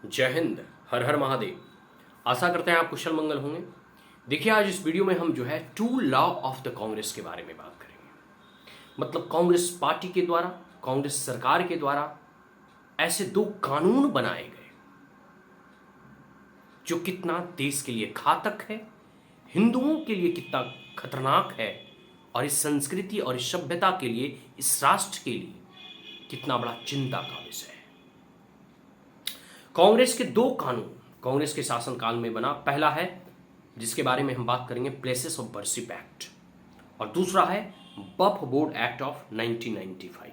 जय हिंद। हर हर महादेव। आशा करते हैं आप कुशल मंगल होंगे। देखिए, आज इस वीडियो में हम जो है to law of the congress के बारे में बात करेंगे। मतलब कांग्रेस पार्टी के द्वारा, कांग्रेस सरकार के द्वारा ऐसे दो कानून बनाए गए जो कितना देश के लिए घातक है, हिंदुओं के लिए कितना खतरनाक है, और इस संस्कृति और इस सभ्यता के लिए, इस राष्ट्र के लिए कितना बड़ा चिंता का विषय है। कांग्रेस के दो कानून कांग्रेस के शासनकाल में बना। पहला है, जिसके बारे में हम बात करेंगे, प्लेसेस ऑफ वर्शिप एक्ट, और दूसरा है वक्फ बोर्ड एक्ट ऑफ 1995।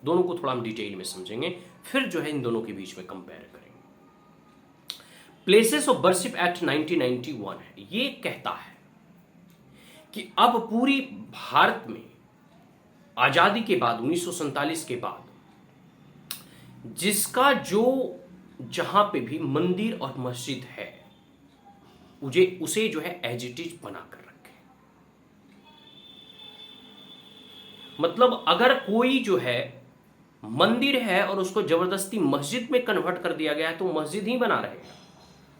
दोनों को थोड़ा हम डिटेल में समझेंगे, फिर जो है इन दोनों के बीच में कंपेयर करेंगे। प्लेसेस ऑफ वर्शिप एक्ट 1991 है, ये कहता है कि अब पूरी भारत में आजादी के बाद 1947 के बाद जिसका जो जहां पे भी मंदिर और मस्जिद है उसे जो है एज इट इज बना कर रखे। मतलब अगर कोई जो है मंदिर है और उसको जबरदस्ती मस्जिद में कन्वर्ट कर दिया गया है तो मस्जिद ही बना रहेगा।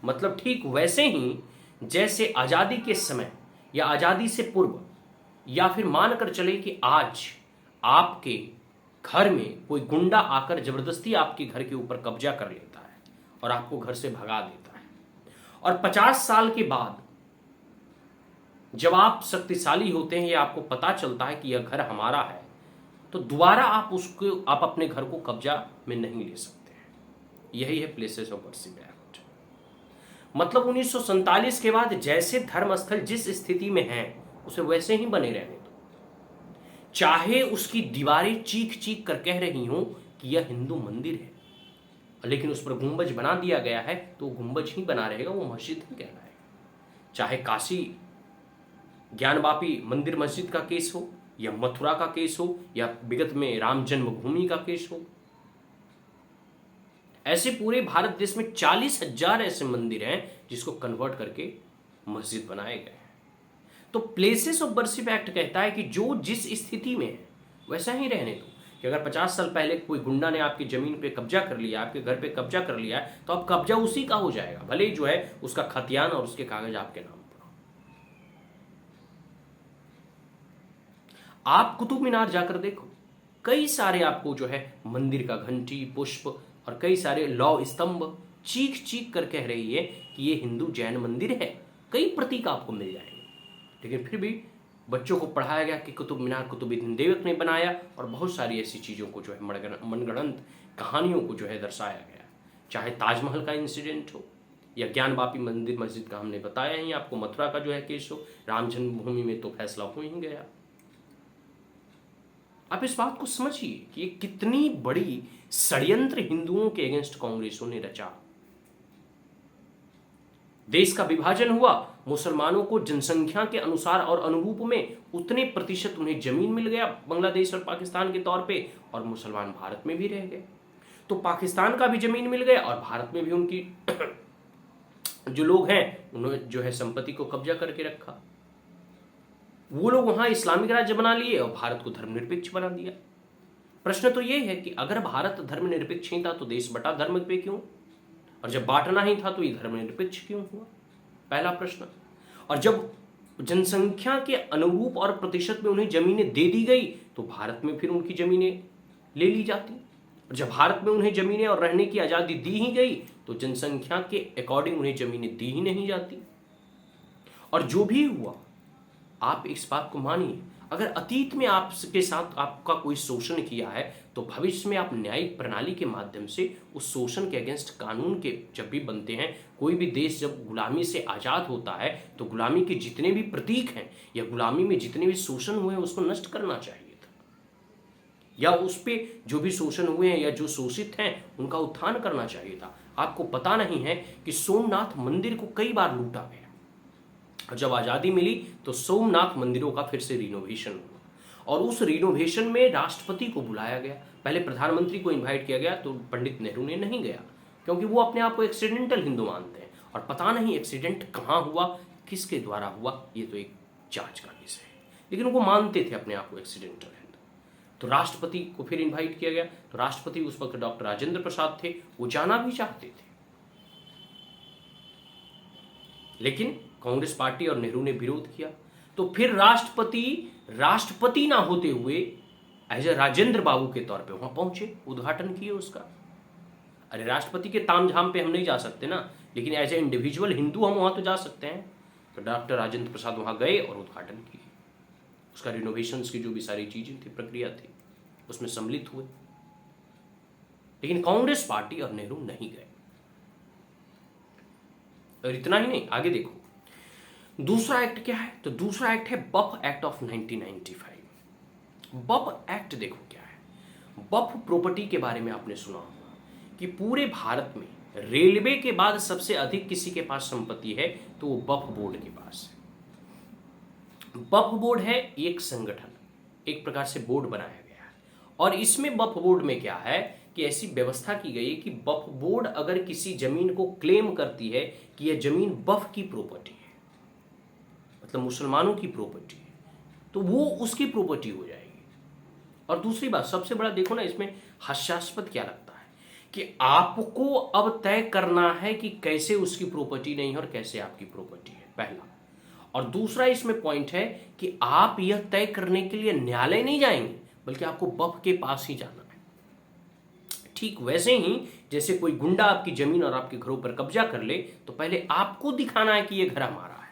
मतलब ठीक वैसे ही जैसे आजादी के समय या आजादी से पूर्व, या फिर मानकर चले कि आज आपके घर में कोई गुंडा आकर जबरदस्ती आपके घर के ऊपर कब्जा कर लेता है और आपको घर से भगा देता है, और 50 साल के बाद जब आप शक्तिशाली होते हैं या आपको पता चलता है कि यह घर हमारा है, तो दोबारा आप अपने घर को कब्जा में नहीं ले सकते हैं। यही है प्लेसेस ऑफ वर्शिप एक्ट। मतलब 1947 के बाद जैसे धर्मस्थल जिस स्थिति में है उसे वैसे ही बने रहने दो, चाहे उसकी दीवारें चीख चीख कर कह रही हों कि यह हिंदू मंदिर है, लेकिन उस पर गुंबज बना दिया गया है तो गुंबज ही बना रहेगा, वो मस्जिद ही कहलाएगा। चाहे काशी ज्ञानवापी मंदिर मस्जिद का केस हो, या मथुरा का केस हो, या विगत में राम जन्मभूमि का केस हो, ऐसे पूरे भारत देश में 40,000 ऐसे मंदिर हैं जिसको कन्वर्ट करके मस्जिद बनाए गए हैं। तो प्लेसेस ऑफ वर्शिप एक्ट कहता है कि जो जिस स्थिति में है वैसा ही रहने दो। कि अगर 50 साल पहले कोई गुंडा ने आपकी जमीन पे कब्जा कर लिया, आपके घर पे कब्जा कर लिया है, तो अब कब्जा उसी का हो जाएगा, भले ही जो है उसका खतियान और उसके कागज आपके नाम पर हो। आप कुतुब मीनार जाकर देखो, कई सारे आपको जो है मंदिर का घंटी, पुष्प और कई सारे लौ स्तंभ चीख चीख कर कह रही है कि ये हिंदू जैन मंदिर है। कई प्रतीक आपको मिल जाएंगे, लेकिन फिर भी बच्चों को पढ़ाया गया कि कुतुब मीनार कुतुबुद्दीन ऐबक ने बनाया, और बहुत सारी ऐसी चीज़ों को जो है मनगढ़ंत कहानियों को जो है दर्शाया गया। चाहे ताजमहल का इंसिडेंट हो, या ज्ञानवापी मंदिर मस्जिद का हमने बताया ही आपको, मथुरा का जो है केस हो, राम जन्मभूमि में तो फैसला हो ही गया। आप इस बात को समझिए कि ये कितनी बड़ी षड्यंत्र हिंदुओं के अगेंस्ट कांग्रेसों ने रचा। देश का विभाजन हुआ, मुसलमानों को जनसंख्या के अनुसार और अनुरूप में उतने प्रतिशत उन्हें जमीन मिल गया बांग्लादेश और पाकिस्तान के तौर पे, और मुसलमान भारत में भी रह गए। तो पाकिस्तान का भी जमीन मिल गया और भारत में भी उनकी जो लोग हैं उन्होंने जो है संपत्ति को कब्जा करके रखा। वो लोग वहां इस्लामिक राज्य बना लिए और भारत को धर्मनिरपेक्ष बना दिया। प्रश्न तो ये है कि अगर भारत धर्मनिरपेक्ष ही था तो देश बटा धर्म पे क्यों, और जब बांटना ही था तो ये धर्मनिरपेक्ष क्यों हुआ? पहला प्रश्न। और जब जनसंख्या के अनुरूप और प्रतिशत में उन्हें जमीनें दे दी गई तो भारत में फिर उनकी जमीनें ले ली जाती, और जब भारत में उन्हें जमीनें और रहने की आज़ादी दी ही गई तो जनसंख्या के अकॉर्डिंग उन्हें जमीनें दी ही नहीं जाती। और जो भी हुआ, आप इस बात को मानिए, अगर अतीत में आपके साथ आपका कोई शोषण किया है तो भविष्य में आप न्यायिक प्रणाली के माध्यम से उस शोषण के अगेंस्ट कानून के जब भी बनते हैं, कोई भी देश जब गुलामी से आज़ाद होता है तो गुलामी के जितने भी प्रतीक हैं या गुलामी में जितने भी शोषण हुए हैं उसको नष्ट करना चाहिए था, या उस पर जो भी शोषण हुए हैं या जो शोषित हैं उनका उत्थान करना चाहिए था। आपको पता नहीं है कि सोमनाथ मंदिर को कई बार लूटा गया, और जब आज़ादी मिली तो सोमनाथ मंदिरों का फिर से रिनोवेशन हुआ, और उस रिनोवेशन में राष्ट्रपति को बुलाया गया। पहले प्रधानमंत्री को इनवाइट किया गया तो पंडित नेहरू ने नहीं गया, क्योंकि वो अपने आप को एक्सीडेंटल हिंदू मानते हैं, और पता नहीं एक्सीडेंट कहाँ हुआ, किसके द्वारा हुआ, ये तो एक जांच का विषय है, लेकिन वो मानते थे अपने आप को एक्सीडेंटल हिंदू। तो राष्ट्रपति को फिर इनवाइट किया गया, तो राष्ट्रपति उस वक्त डॉक्टर राजेंद्र प्रसाद थे, वो जाना भी चाहते थे, लेकिन कांग्रेस पार्टी और नेहरू ने विरोध किया। तो फिर राष्ट्रपति ना होते हुए एज ए राजेंद्र बाबू के तौर पे वहां पहुंचे, उद्घाटन किए उसका। अरे राष्ट्रपति के तामझाम पे हम नहीं जा सकते ना, लेकिन एज ए इंडिविजुअल हिंदू हम वहां तो जा सकते हैं। तो डॉक्टर राजेंद्र प्रसाद वहां गए और उद्घाटन किए। उसका रिनोवेशंस की जो भी सारी चीजें थी, प्रक्रिया थी, उसमें सम्मिलित हुए। लेकिन कांग्रेस पार्टी और नेहरू नहीं गए। और इतना ही नहीं, आगे देखो दूसरा एक्ट क्या है। तो दूसरा एक्ट है बफ एक्ट ऑफ 1995। बफ एक्ट देखो क्या है। बफ प्रॉपर्टी के बारे में आपने सुना होगा कि पूरे भारत में रेलवे के बाद सबसे अधिक किसी के पास संपत्ति है तो वो बफ बोर्ड के पास है। बफ बोर्ड है एक संगठन, एक प्रकार से बोर्ड बनाया गया है। और इसमें बफ बोर्ड में क्या है कि ऐसी व्यवस्था की गई है कि बफ बोर्ड अगर किसी जमीन को क्लेम करती है कि यह जमीन बफ की प्रॉपर्टी है, मतलब मुसलमानों की प्रॉपर्टी है, तो वो उसकी प्रॉपर्टी हो जाएगी। और दूसरी बात सबसे बड़ा देखो ना, इसमें हास्यास्पद क्या लगता है कि आपको अब तय करना है कि कैसे उसकी प्रॉपर्टी नहीं है और कैसे आपकी प्रॉपर्टी है, पहला। और दूसरा इसमें पॉइंट है कि आप यह तय करने के लिए न्यायालय नहीं जाएंगे, बल्कि आपको बफ के पास ही जाना है। ठीक वैसे ही जैसे कोई गुंडा आपकी जमीन और आपके घरों पर कब्जा कर ले तो पहले आपको दिखाना है कि यह घर हमारा है,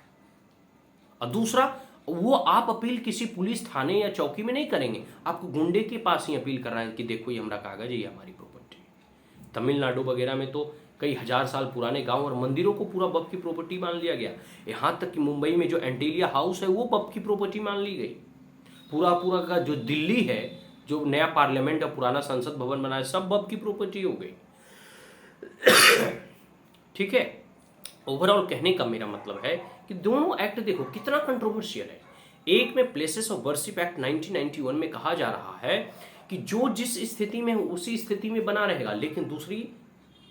और दूसरा वो आप अपील किसी पुलिस थाने या चौकी में नहीं करेंगे, आपको गुंडे के पास ही अपील करना है कि देखो ये हमारा कागज है, ये हमारी प्रॉपर्टी है। तमिलनाडु वगैरह में तो कई हजार साल पुराने गांव और मंदिरों को पूरा बफ की प्रॉपर्टी मान लिया गया। यहां तक कि मुंबई में जो एंटीलिया हाउस है वो बफ की प्रॉपर्टी मान ली गई। पूरा पूरा का जो दिल्ली है, जो नया पार्लियामेंट और पुराना संसद भवन बना है, सब बफ की प्रॉपर्टी हो गई। ठीक है, ओवरऑल कहने का मेरा मतलब है कि दोनों एक्ट देखो कितना कंट्रोवर्शियल है। एक में प्लेसेस ऑफ वर्शिप एक्ट 1991 में कहा जा रहा है कि जो जिस स्थिति में उसी स्थिति में बना रहेगा, लेकिन दूसरी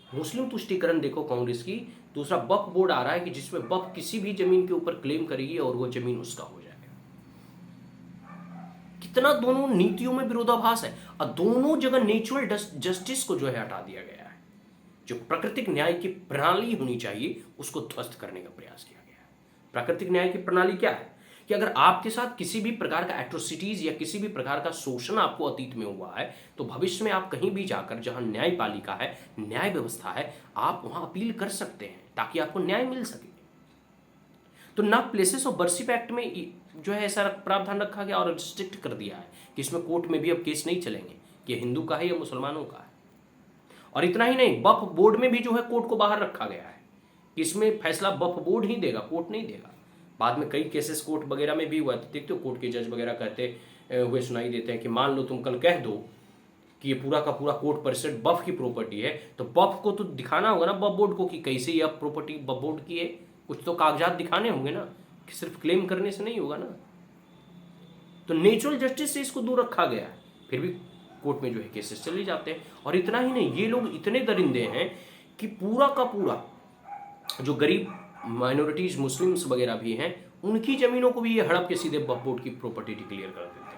मुस्लिम तुष्टीकरण देखो कांग्रेस की, दूसरा बफ बोर्ड आ रहा है कि जिसमें बफ किसी भी जमीन के ऊपर क्लेम करेगी और वो जमीन उसका हो जाएगा। कितना दोनों नीतियों में विरोधाभास है। और दोनों जगह नेचुरल जस्टिस को जो है हटा दिया गया है। जो प्राकृतिक न्याय की प्रणाली होनी चाहिए उसको ध्वस्त करने का प्रयास किया गया है। प्राकृतिक न्याय की प्रणाली क्या है कि अगर आपके साथ किसी भी प्रकार का एट्रोसिटीज या किसी भी प्रकार का शोषण आपको अतीत में हुआ है तो भविष्य में आप कहीं भी जाकर जहां न्यायपालिका है, न्याय व्यवस्था है, आप वहां अपील कर सकते हैं ताकि आपको न्याय मिल सके। तो ना प्लेसेस ऑफ वर्शिप एक्ट में जो है ऐसा प्रावधान रखा गया और स्ट्रिक्ट कर दिया है कि इसमें कोर्ट में भी अब केस नहीं चलेंगे कि हिंदू का है या मुसलमानों का है। और इतना ही नहीं, बफ बोर्ड में भी जो है कोर्ट को बाहर रखा गया है कि इसमें फैसला बफ बोर्ड ही देगा, कोर्ट नहीं देगा। बाद में कई केसेस कोर्ट वगैरह में भी हुआ, तो देखते हो कोर्ट के जज वगैरह कहते हुए सुनाई देते हैं कि मान लो तुम कल कह दो कि ये पूरा का पूरा कोर्ट परिसर बफ की प्रॉपर्टी है, तो बफ को तो दिखाना होगा ना, बफ बोर्ड को, कि कैसे ये प्रॉपर्टी बफ बोर्ड की है। कुछ तो कागजात दिखाने होंगे ना, कि सिर्फ क्लेम करने से नहीं होगा ना। तो नेचुरल जस्टिस से इसको दूर रखा गया है, फिर भी कोर्ट में जो है केसेस चले जाते हैं। और इतना ही नहीं, ये लोग इतने दरिंदे हैं कि पूरा का पूरा जो गरीब माइनॉरिटीज मुस्लिम्स वगैरह भी हैं उनकी जमीनों को भी ये हड़प के सीधे वक्फ बोर्ड की प्रॉपर्टी डिक्लेयर कर देते हैं।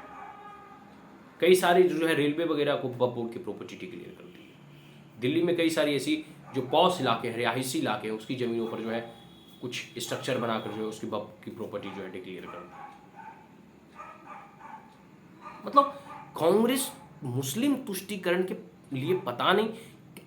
कई सारी जो है रेलवे वगैरह को वक्फ बोर्ड की प्रॉपर्टी डिक्लेयर कर दी है। दिल्ली में कई सारी ऐसी जो पॉश इलाके हैं, रिहायशी इलाके हैं, उसकी जमीनों पर जो है कुछ स्ट्रक्चर बनाकर जो है उसकी वक्फ की प्रॉपर्टी जो है डिक्लेयर कर दी। मतलब कांग्रेस मुस्लिम तुष्टीकरण के लिए पता नहीं,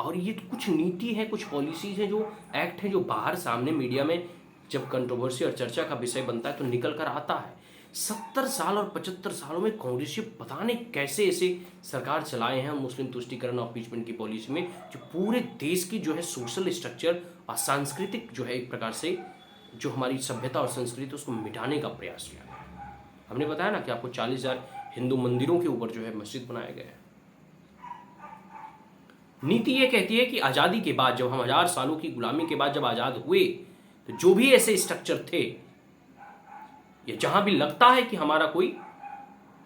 और ये कुछ नीति है, कुछ पॉलिसीज हैं, जो एक्ट है, जो बाहर सामने मीडिया में जब कंट्रोवर्सी और चर्चा का विषय बनता है तो निकल कर आता है। 70 साल और 75 सालों में कांग्रेस पता नहीं कैसे ऐसे सरकार चलाए हैं मुस्लिम तुष्टीकरण और अपीचमेंट की पॉलिसी में, जो पूरे देश की जो है सोशल स्ट्रक्चर और सांस्कृतिक जो है एक प्रकार से जो हमारी सभ्यता और संस्कृति उसको मिटाने का प्रयास किया गया। हमने बताया ना कि आपको 40,000 हिंदू मंदिरों के ऊपर जो है मस्जिद बनाया गया है। नीति ये कहती है कि आज़ादी के बाद, जब हम 1000 सालों की गुलामी के बाद जब आज़ाद हुए, तो जो भी ऐसे स्ट्रक्चर थे या जहां भी लगता है कि हमारा कोई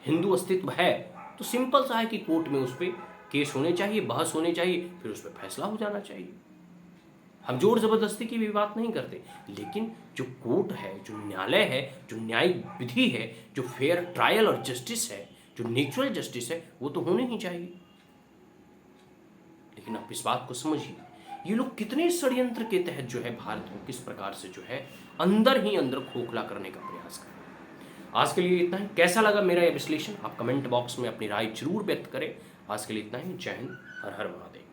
हिंदू अस्तित्व है, तो सिंपल सा है कि कोर्ट में उस पर केस होने चाहिए, बहस होने चाहिए, फिर उस पर फैसला हो जाना चाहिए। हम जोर जबरदस्ती की भी बात नहीं करते, लेकिन जो कोर्ट है, जो न्यायालय है, जो न्यायिक विधि है, जो फेयर ट्रायल और जस्टिस है, जो नेचुरल जस्टिस है, वो तो होने ही चाहिए। लेकिन आप इस बात को समझिए ये लोग कितने षड्यंत्र के तहत जो है भारत को किस प्रकार से जो है अंदर ही अंदर खोखला करने का प्रयास कर रहे हैं। आज के लिए इतना ही। कैसा लगा मेरा यह विश्लेषण, आप कमेंट बॉक्स में अपनी राय जरूर व्यक्त करें। आज के लिए इतना ही। जय हिंद, हर हर महादेव।